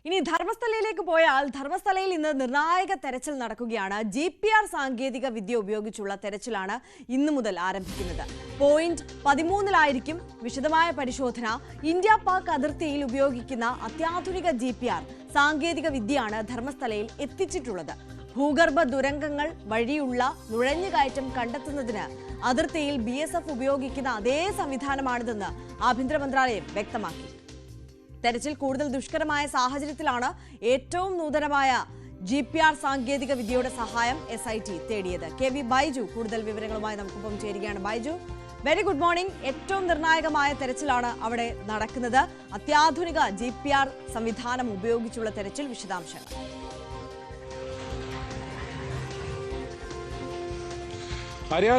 ഇനി ധർമ്മസ്ഥലയിലേക്ക് പോയാൽ ധർമ്മസ്ഥലയിൽ ഇന്ന് നിർണായക തെരച്ചിൽ നടക്കുകയാണ്. GPS സാങ്കേതിക വിദ്യ ഉപയോഗിച്ചുള്ള തെരച്ചിലാണ് ഇന്നു മുതൽ ആരംഭിക്കുന്നത്. പോയിന്റ് 13-ലായിരിക്കും വിശദമായ പരിശോധന. ഇന്ത്യ പാക് അതിർത്തിയിൽ ഉപയോഗിക്കുന്ന അത്യാധുനിക GPS സാങ്കേതിക വിദ്യയാണ് ധർമ്മസ്ഥലയിൽ എത്തിച്ചിട്ടുള്ളത്. ഭൂഗർഭ ദുരന്തങ്ങൾ വഴിയുള്ള നുഴഞ്ഞുകയറ്റം കണ്ടെത്തുന്നതിന് അതിർത്തിയിൽ BSF ഉപയോഗിക്കുന്ന അതേ സംവിധാനമാണിതെന്ന് ആഭ്യന്തര മന്ത്രാലയം വ്യക്തമാക്കി. തെരച്ചിൽ കൂടുതൽ ദുഷ്കരമായ സാഹചര്യത്തിലാണ് ഏറ്റവും നൂതനമായ GPS സാങ്കേതിക വിദ്യയുടെ സഹായം SIT തേടിയത്. KV ബൈജു കൂടുതൽ വിവരങ്ങളുമായി നമുക്കൊപ്പം ചേരുകയാണ്. Baiju, very good morning. ഏറ്റവും നിർണായകമായ തെരച്ചിലാണ് അവിടെ നടക്കുന്നത്. അത്യാധുനിക GPS സംവിധാനം ഉപയോഗിച്ചുള്ള തെരച്ചിൽ, വിശദാംശങ്ങൾ.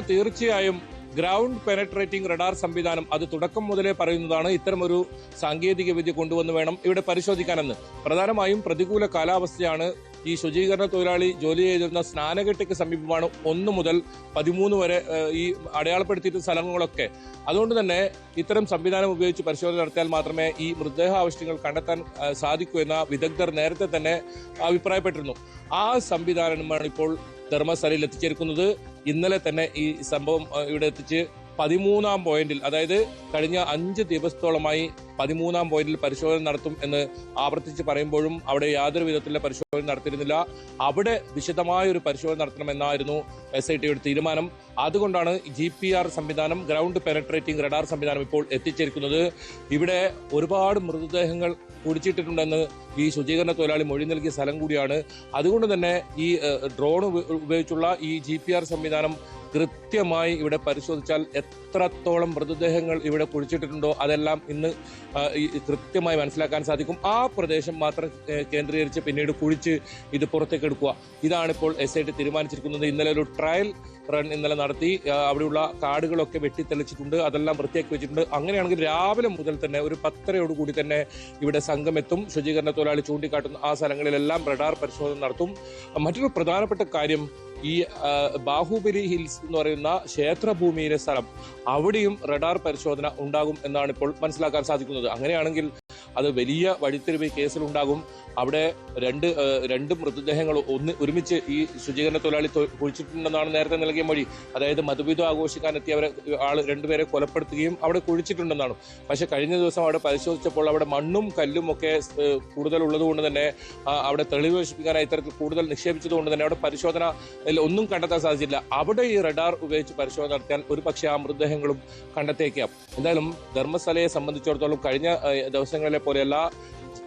തീർച്ചയായും ഗ്രൗണ്ട് പെനട്രേറ്റിംഗ് റഡാർ സംവിധാനം അത് തുടക്കം മുതലേ പറയുന്നതാണ്. ഇത്തരമൊരു സാങ്കേതിക വിദ്യ കൊണ്ടുവന്ന് വേണം ഇവിടെ പരിശോധിക്കാനെന്ന്. പ്രധാനമായും പ്രതികൂല കാലാവസ്ഥയാണ്. ഈ ശുചീകരണ തൊഴിലാളി ജോലി ചെയ്തിരുന്ന സ്നാനഘട്ടയ്ക്ക് സമീപമാണ് 1 മുതൽ 13 വരെ ഈ അടയാളപ്പെടുത്തിയിട്ടുള്ള സ്ഥലങ്ങളൊക്കെ. അതുകൊണ്ട് തന്നെ ഇത്തരം സംവിധാനം ഉപയോഗിച്ച് പരിശോധന നടത്തിയാൽ മാത്രമേ ഈ മൃതദേഹാവശിഷ്ടങ്ങൾ കണ്ടെത്താൻ സാധിക്കൂ എന്ന വിദഗ്ധർ നേരത്തെ തന്നെ അഭിപ്രായപ്പെട്ടിരുന്നു. ആ സംവിധാനമാണ് ഇപ്പോൾ ധർമ്മസ്ഥലയിൽ എത്തിച്ചേർക്കുന്നത്. ഇന്നലെ തന്നെ ഈ സംഭവം ഇവിടെ എത്തിച്ച് 13-ാം പോയിന്റിൽ, അതായത് കഴിഞ്ഞ 5 ദിവസത്തോളമായി 13-ാം പോയിന്റിൽ പരിശോധന നടത്തും എന്ന് ആവർത്തിച്ച് പറയുമ്പോഴും അവിടെ യാതൊരു വിധത്തിലുള്ള പരിശോധന നടത്തിയിരുന്നില്ല. അവിടെ വിശദമായ ഒരു പരിശോധന നടത്തണമെന്നായിരുന്നു SITയുടെ തീരുമാനം. അതുകൊണ്ടാണ് GPS സംവിധാനം, ഗ്രൗണ്ട് പെനട്രേറ്റിംഗ് റഡാർ സംവിധാനം ഇപ്പോൾ എത്തിച്ചേർക്കുന്നത്. ഇവിടെ ഒരുപാട് മൃതദേഹങ്ങൾ കുടിച്ചിട്ടുണ്ടെന്ന് ഈ ശുചീകരണ തൊഴിലാളി മൊഴി നൽകിയ സ്ഥലം കൂടിയാണ്. അതുകൊണ്ട് തന്നെ ഈ ഡ്രോൺ ഉപയോഗിച്ചുള്ള ഈ GPS സംവിധാനം കൃത്യമായി ഇവിടെ പരിശോധിച്ചാൽ എത്രത്തോളം മൃതദേഹങ്ങൾ ഇവിടെ കുഴിച്ചിട്ടുണ്ടോ അതെല്ലാം ഇന്ന് കൃത്യമായി മനസ്സിലാക്കാൻ സാധിക്കും. ആ പ്രദേശം മാത്രം കേന്ദ്രീകരിച്ച് പിന്നീട് കുഴിച്ച് ഇത് പുറത്തേക്ക് എടുക്കുക. ഇതാണിപ്പോൾ SIT തീരുമാനിച്ചിരിക്കുന്നത്. ഇന്നലെ ഒരു ട്രയൽ റൺ ഇന്നലെ നടത്തി. അവിടെയുള്ള കാടുകളൊക്കെ വെട്ടിത്തെളിച്ചിട്ടുണ്ട്, അതെല്ലാം വൃത്തിയാക്കി വെച്ചിട്ടുണ്ട്. അങ്ങനെയാണെങ്കിൽ രാവിലെ മുതൽ തന്നെ ഒരു 10:30 തന്നെ ഇവിടെ സംഘമെത്തും. ശുചീകരണ തൊഴിലാളി ചൂണ്ടിക്കാട്ടുന്ന ആ സ്ഥലങ്ങളിലെല്ലാം റഡാർ പരിശോധന നടത്തും. മറ്റൊരു പ്രധാനപ്പെട്ട കാര്യം, ഈ ബാഹുബലി ഹിൽസ് എന്ന് പറയുന്ന ക്ഷേത്രഭൂമിയിലെ സ്ഥലം, അവിടെയും റഡാർ പരിശോധന ഉണ്ടാകും എന്നാണ് ഇപ്പോൾ മനസ്സിലാക്കാൻ സാധിക്കുന്നത്. അങ്ങനെയാണെങ്കിൽ അത് വലിയ വഴിത്തിരിവ് കേസിലുണ്ടാകും. അവിടെ രണ്ട് മൃതദേഹങ്ങൾ ഒരുമിച്ച് ഈ ശുചീകരണ തൊഴിലാളി കുഴിച്ചിട്ടുണ്ടെന്നാണ് നേരത്തെ നൽകിയ മൊഴി. അതായത് മധുവിധം ആഘോഷിക്കാൻ എത്തിയവരെ 2 പേരെ കൊലപ്പെടുത്തുകയും അവിടെ കുഴിച്ചിട്ടുണ്ടെന്നാണ്. പക്ഷെ കഴിഞ്ഞ ദിവസം അവിടെ പരിശോധിച്ചപ്പോൾ അവിടെ മണ്ണും കല്ലും ഒക്കെ കൂടുതൽ ഉള്ളതുകൊണ്ട് തന്നെ അവിടെ തെളിവ് നശിപ്പിക്കാനായി ഇത്തരത്തിൽ കൂടുതൽ നിക്ഷേപിച്ചതുകൊണ്ട് തന്നെ അവിടെ പരിശോധന ഒന്നും കണ്ടെത്താൻ സാധിച്ചില്ല. അവിടെ ഈ റഡാർ ഉപയോഗിച്ച് പരിശോധന നടത്തിയാൽ ഒരു പക്ഷേ ആ മൃതദേഹങ്ങളും കണ്ടെത്തേക്കാം. എന്തായാലും ധർമ്മസ്ഥലയെ സംബന്ധിച്ചിടത്തോളം കഴിഞ്ഞ ദിവസങ്ങളിലെ പോലെയല്ല,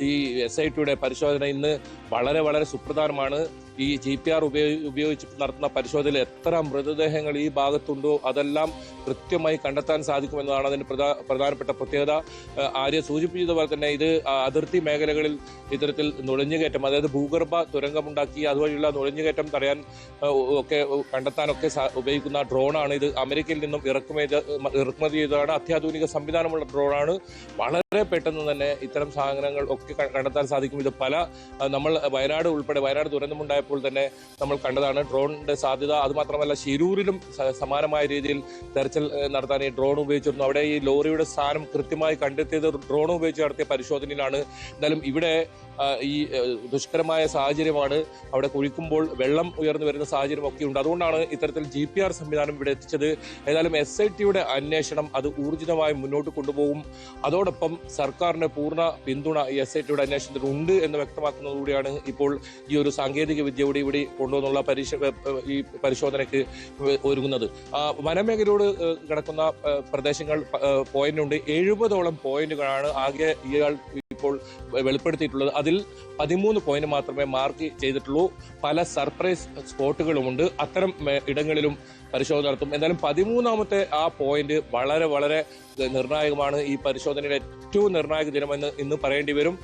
ഈ SITയുടെ പരിശോധന ഇന്ന് വളരെ വളരെ സുപ്രധാനമാണ്. ഈ GPS ഉപയോഗിച്ച് നടത്തുന്ന പരിശോധനയിൽ എത്ര മൃതദേഹങ്ങൾ ഈ ഭാഗത്തുണ്ടോ അതെല്ലാം കൃത്യമായി കണ്ടെത്താൻ സാധിക്കുമെന്നതാണ് അതിന് പ്രധാനപ്പെട്ട പ്രത്യേകത. ആര്യ സൂചിപ്പിച്ചതുപോലെ തന്നെ ഇത് അതിർത്തി മേഖലകളിൽ ഇത്തരത്തിൽ നുഴഞ്ഞുകയറ്റം, അതായത് ഭൂഗർഭ തുരങ്കമുണ്ടാക്കി അതുവഴിയുള്ള നുഴഞ്ഞുകയറ്റം തടയാൻ ഒക്കെ കണ്ടെത്താനൊക്കെ ഉപയോഗിക്കുന്ന ഡ്രോണാണ് ഇത്. അമേരിക്കയിൽ നിന്നും ഇറക്കുമതി ചെയ്തതാണ്. അത്യാധുനിക സംവിധാനമുള്ള ഡ്രോണാണ്. വളരെ പെട്ടെന്ന് തന്നെ ഇത്തരം സാധനങ്ങൾ ഒക്കെ കണ്ടെത്താൻ സാധിക്കും. ഇത് നമ്മൾ വയനാട് ഉൾപ്പെടെ, വയനാട് ദുരന്തമുണ്ടായപ്പോൾ തന്നെ നമ്മൾ കണ്ടതാണ് ഡ്രോണിന്റെ സാധ്യത. അതുമാത്രമല്ല, ശിരൂരിലും സമാനമായ രീതിയിൽ തെരച്ചിൽ നടത്താൻ ഈ ഡ്രോൺ ഉപയോഗിച്ചിരുന്നു. അവിടെ ഈ ലോറിയുടെ സ്ഥാനം കൃത്യമായി കണ്ടെത്തിയത് ഡ്രോൺ ഉപയോഗിച്ച് നടത്തിയ പരിശോധനയിലാണ്. എന്തായാലും ഇവിടെ ഈ ദുഷ്കരമായ സാഹചര്യമാണ്. അവിടെ കുഴിക്കുമ്പോൾ വെള്ളം ഉയർന്നു വരുന്ന സാഹചര്യം ഒക്കെ ഉണ്ട്. അതുകൊണ്ടാണ് ഇത്തരത്തിൽ GPS സംവിധാനം ഇവിടെ എത്തിച്ചത്. ഏതായാലും SITയുടെ അന്വേഷണം അത് ഊർജിതമായി മുന്നോട്ട് കൊണ്ടുപോകും. അതോടൊപ്പം സർക്കാരിന്റെ പൂർണ്ണ പിന്തുണ ഈ SITയുടെ അന്വേഷണത്തിൽ ഉണ്ട് എന്ന് വ്യക്തമാക്കുന്നതുകൂടിയാണ് ഇപ്പോൾ ഈ ഒരു സാങ്കേതിക വിദ്യയുടെ ഇവിടെ കൊണ്ടുവന്നുള്ള ഈ പരിശോധനയ്ക്ക് ഒരുങ്ങുന്നത്. വനമേഖലയോട് കിടക്കുന്ന പ്രദേശങ്ങൾ പോയിന്റുണ്ട്. 70ഓളം പോയിന്റുകളാണ് ആകെ ഇയാൾ ഇപ്പോൾ വെളിപ്പെടുത്തിയിട്ടുള്ളത്. അതിൽ 13 പോയിന്റ് മാത്രമേ മാർക്ക് ചെയ്തിട്ടുള്ളൂ. പല സർപ്രൈസ് സ്പോട്ടുകളുമുണ്ട്. അത്തരം ഇടങ്ങളിലും പരിശോധന നടത്തും. എന്തായാലും 13-ാമത്തെ ആ പോയിന്റ് വളരെ വളരെ നിർണായകമാണ്. ഈ പരിശോധനയുടെ ഏറ്റവും നിർണായക ദിനമെന്ന് ഇന്ന് പറയേണ്ടി വരും.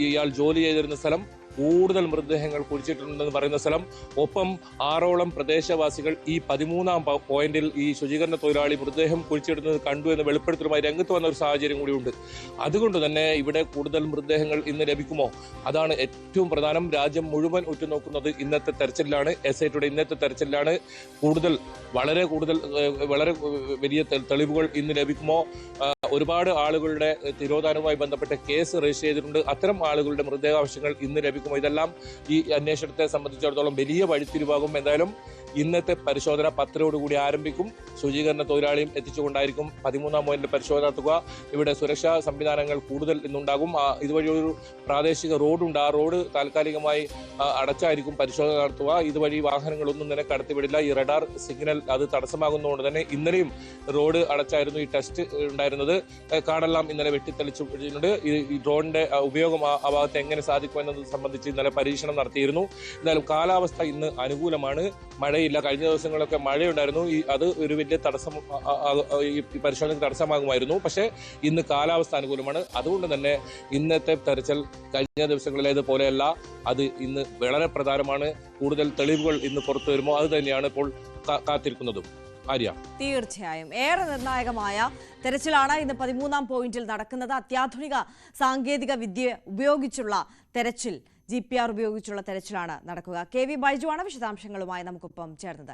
ഇയാൾ ജോലി ചെയ്തിരുന്ന സ്ഥലം കൂടുതൽ മൃതദേഹങ്ങൾ കുഴിച്ചിട്ടുണ്ടെന്ന് പറയുന്ന സ്ഥലം. ഒപ്പം 6ഓളം പ്രദേശവാസികൾ ഈ 13ാം പോയിന്റിൽ ഈ ശുചീകരണ തൊഴിലാളി മൃതദേഹം കുഴിച്ചിടുന്നത് കണ്ടു എന്ന് വെളിപ്പെടുത്തലുമായി രംഗത്ത് വന്ന ഒരു സാഹചര്യം കൂടിയുണ്ട്. അതുകൊണ്ട് തന്നെ ഇവിടെ കൂടുതൽ മൃതദേഹങ്ങൾ ഇന്ന് ലഭിക്കുമോ? അതാണ് ഏറ്റവും പ്രധാനം. രാജ്യം മുഴുവൻ ഉറ്റുനോക്കുന്നത് ഇന്നത്തെ തെരച്ചിലാണ്. SITയുടെ ഇന്നത്തെ തെരച്ചിലാണ്. വളരെ വലിയ തെളിവുകൾ ഇന്ന് ലഭിക്കുമോ? ഒരുപാട് ആളുകളുടെ തിരോധാനവുമായി ബന്ധപ്പെട്ട കേസ് രജിസ്റ്റർ ചെയ്തിട്ടുണ്ട്. അത്തരം ആളുകളുടെ മൃതദേഹാവശങ്ങൾ ഇന്ന് ലഭിക്കുമോ? ഇതെല്ലാം ഈ അന്വേഷണത്തെ സംബന്ധിച്ചിടത്തോളം വലിയ വഴിത്തിരിവാകും. എന്തായാലും ഇന്നത്തെ പരിശോധന 10 ആരംഭിക്കും. ശുചീകരണ തൊഴിലാളിയും എത്തിച്ചുകൊണ്ടായിരിക്കും 13ാം പോയിന്റ് പരിശോധന നടത്തുക. ഇവിടെ സുരക്ഷാ സംവിധാനങ്ങൾ കൂടുതൽ ഇന്നുണ്ടാകും. ഇതുവഴി ഒരു പ്രാദേശിക റോഡുണ്ട്. ആ റോഡ് താൽക്കാലികമായി അടച്ചായിരിക്കും പരിശോധന നടത്തുക. ഇതുവഴി വാഹനങ്ങളൊന്നും തന്നെ കടത്തിവിടില്ല. ഈ റഡാർ സിഗ്നൽ അത് തടസ്സമാകുന്നതുകൊണ്ട് തന്നെ ഇന്നലെയും റോഡ് അടച്ചായിരുന്നു ഈ ടെസ്റ്റ് ഉണ്ടായിരുന്നത്. കാടെല്ലാം ഇന്നലെ വെട്ടിത്തെളിച്ചിട്ടുണ്ട്. ഈ ഡ്രോണിന്റെ ഉപയോഗം ആ ഭാഗത്ത് എങ്ങനെ സാധിക്കുമെന്നത് സംബന്ധിച്ച് ഇന്നലെ പരീക്ഷണം നടത്തിയിരുന്നു. എന്തായാലും കാലാവസ്ഥ ഇന്ന് അനുകൂലമാണ്. മഴയില്ല. കഴിഞ്ഞ ദിവസങ്ങളൊക്കെ മഴയുണ്ടായിരുന്നു. അത് ഒരു വലിയ തടസ്സം ഈ പരിശോധനയ്ക്ക് തടസ്സമാകുമായിരുന്നു. പക്ഷേ ഇന്ന് കാലാവസ്ഥ അനുകൂലമാണ്. അതുകൊണ്ട് തന്നെ ഇന്നത്തെ തെരച്ചിൽ കഴിഞ്ഞ ദിവസങ്ങളിലേതുപോലെയല്ല. അത് ഇന്ന് വളരെ പ്രധാനമാണ്. കൂടുതൽ തെളിവുകൾ ഇന്ന് പുറത്തു വരുമോ? അത് തന്നെയാണ് ഇപ്പോൾ കാത്തിരിക്കുന്നതും. ആര്യ, തീർച്ചയായും ഏറെ നിർണായകമായ തെരച്ചിലാണ് ഇന്ന് 13ാം പോയിന്റിൽ നടക്കുന്നത്. അത്യാധുനിക സാങ്കേതിക വിദ്യ ഉപയോഗിച്ചുള്ള തെരച്ചിൽ, GPR ഉപയോഗിച്ചുള്ള തെരച്ചിലാണ് നടക്കുക. KV ബൈജു ആണ് വിശദാംശങ്ങളുമായി നമുക്കൊപ്പം ചേർന്നത്.